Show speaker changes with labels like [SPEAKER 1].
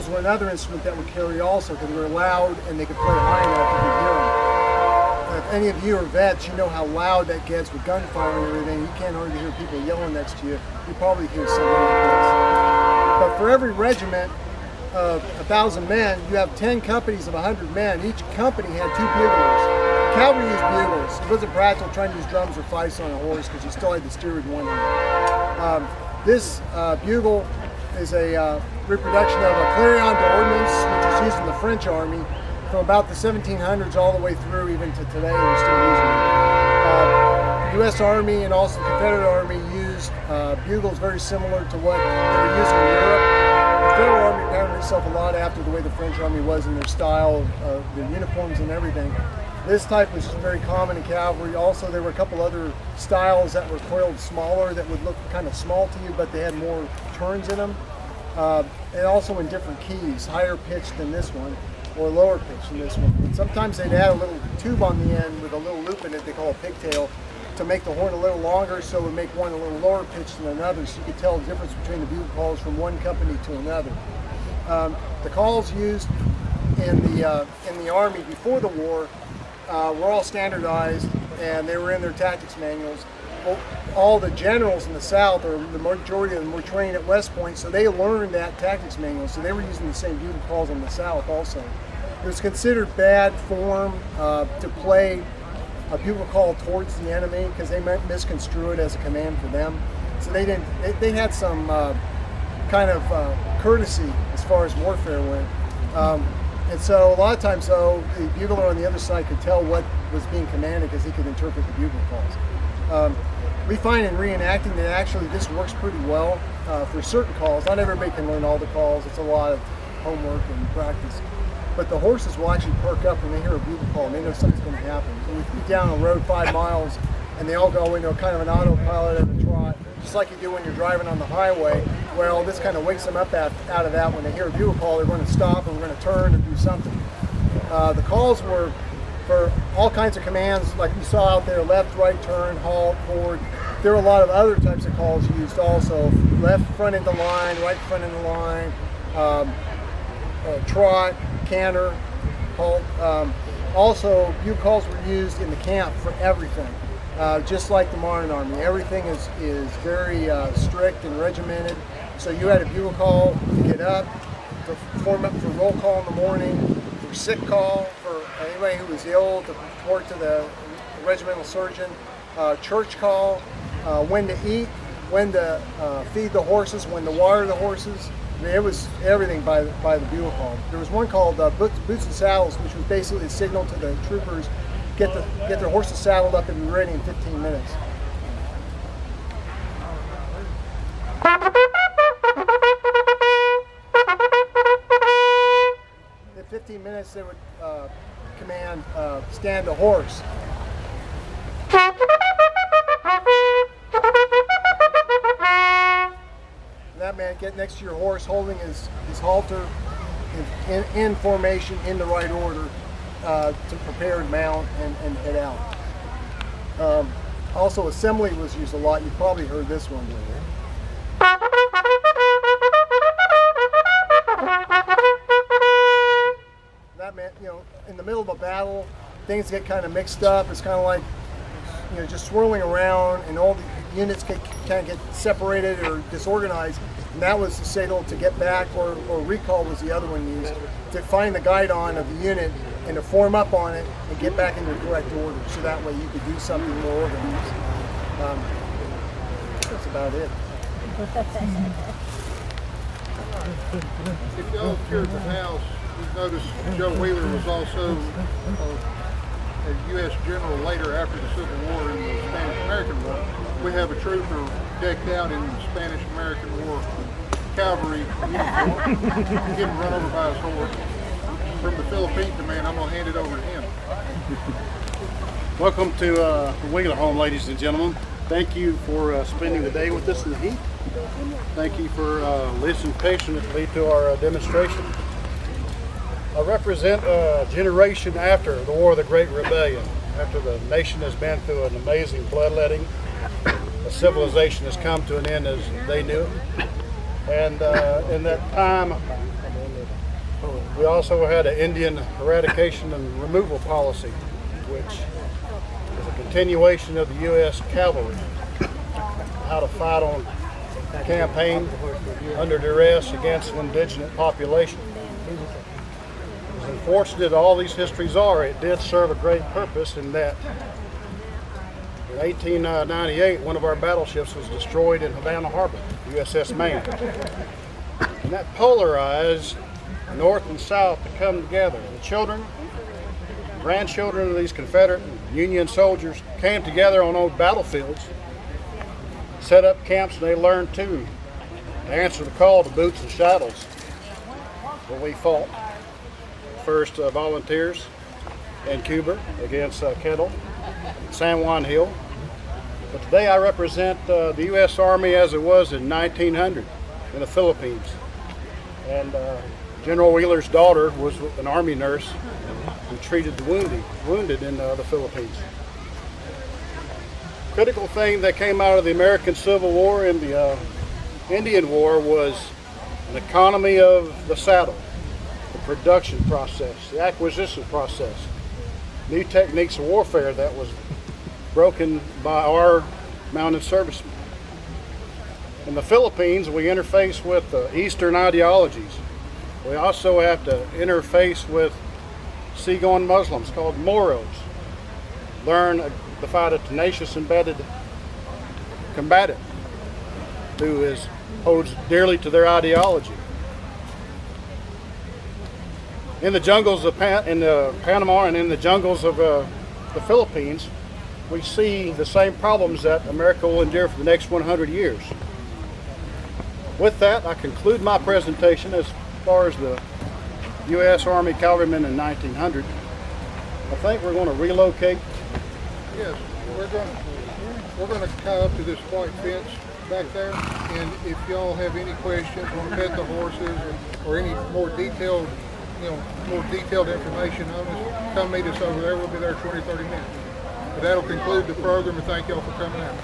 [SPEAKER 1] bugles were another instrument that would carry also, because they were loud and they could play high enough you could hear them. If any of you are vets, you know how loud that gets with gunfire and everything. You can't hardly hear people yelling next to you. You probably hear something like this. But for every regiment of 1,000 men, you have 10 companies of 100 men. Each company had 2 buglers. Cavalry used bugles. It wasn't practical trying to use drums or fifes on a horse because you still had the steer with one hand. This bugle is a reproduction of a clarion d'ordnance, which was used in the French army from about the 1700s all the way through even to today. We're still using it. The U.S. Army and also the Confederate Army used bugles very similar to what they were using in Europe. The Federal Army patterned itself a lot after the way the French Army was in their style of their uniforms and everything. This type was very common in cavalry. Also, there were a couple other styles that were coiled smaller that would look kind of small to you, but they had more turns in them. And also in different keys, higher pitched than this one, or lower pitched than this one. And sometimes they'd add a little tube on the end with a little loop in it they call a pigtail to make the horn a little longer, so it would make one a little lower pitched than another, so you could tell the difference between the bugle calls from one company to another. The calls used in the Army before the war were all standardized, and they were in their tactics manuals. Well, all the generals in the South, or the majority of them, were trained at West Point, so they learned that tactics manual, so they were using the same bugle calls in the South also. It was considered bad form to play a bugle call towards the enemy because they might misconstrue it as a command for them. So they didn't. They had some kind of courtesy as far as warfare went. And so a lot of times, though, the bugler on the other side could tell what was being commanded because he could interpret the bugle calls. We find in reenacting that actually this works pretty well for certain calls. Not everybody can learn all the calls. It's a lot of homework and practice. But the horses will actually perk up when they hear a bugle call and they know something's going to happen. So we be down a road 5 miles and they all go into a kind of an autopilot at a trot, just like you do when you're driving on the highway. Well, this kind of wakes them up out of that. When they hear a bugle call, they're going to stop and we're going to turn and do something. The calls were for all kinds of commands, like you saw out there: left, right, turn, halt, forward. There were a lot of other types of calls used also: left front into line, right front into line, trot, canter, halt. Also, bugle calls were used in the camp for everything. Just like the modern Army, everything is very strict and regimented. So you had a bugle call to get up, to form up for roll call in the morning, for sick call, for anybody who was ill, to report to the regimental surgeon, church call, when to eat, when to feed the horses, when to water the horses. I mean, it was everything by the bugle call. There was one called boots and saddles, which was basically a signal to the troopers get their horses saddled up and be ready in 15 minutes. In 15 minutes, they would command stand the horse. And that meant get next to your horse, holding his halter in formation in the right order to prepare and mount and head out. Also, assembly was used a lot. You've probably heard this one. That meant, in the middle of a battle, things get kind of mixed up. It's kind of like, just swirling around, and all the units kind of get separated or disorganized. And that was the signal to get back, or recall was the other one used, to find the guidon of the unit and to form up on it and get back in the correct order. So that way you could do something more organized. That's about it.
[SPEAKER 2] If y'all here at the house, you've noticed Joe Wheeler was also a U.S. general later after the Civil War in the Spanish-American War. We have a trooper decked out in the Spanish-American War cavalry uniform, getting run over by his horse. From the Philippine command, I'm going to hand it over to him.
[SPEAKER 3] Welcome to the Wheeler home, ladies and gentlemen. Thank you for spending the day with us in the heat. Thank you for listening patiently to our demonstration. I represent a generation after the War of the Great Rebellion, after the nation has been through an amazing bloodletting. The civilization has come to an end as they knew it. And in that time, We also had an Indian eradication and removal policy, which is a continuation of the U.S. Cavalry, how to fight on campaign under duress against an indigenous population. As unfortunate all these histories are, it did serve a great purpose in that in 1898, one of our battleships was destroyed in Havana Harbor, USS Maine. And that polarized North and South to come together. The children, grandchildren of these Confederate and Union soldiers came together on old battlefields, set up camps, and they learned too to answer the call to boots and saddles. Where we fought first volunteers in Cuba against Kettle, San Juan Hill. But today I represent the U.S. Army as it was in 1900 in the Philippines. And General Wheeler's daughter was an Army nurse who treated the wounded in the Philippines. Critical thing that came out of the American Civil War and the Indian War was an economy of the saddle, the production process, the acquisition process, new techniques of warfare that was broken by our mounted servicemen. In the Philippines, we interface with Eastern ideologies. We also have to interface with seagoing Muslims called Moros. Learn to fight a tenacious, embedded combatant who holds dearly to their ideology. In the jungles of Panama and in the jungles of the Philippines, we see the same problems that America will endure for the next 100 years. With that, I conclude my presentation as far as the U.S. Army cavalrymen in 1900. I think we're going to relocate.
[SPEAKER 2] Yes, we're going to tie up to this white fence back there, and if y'all have any questions, want to pet the horses, or any more detailed information on us, come meet us over there. We'll be there 20-30 minutes. But that'll conclude the program, and thank y'all for coming out.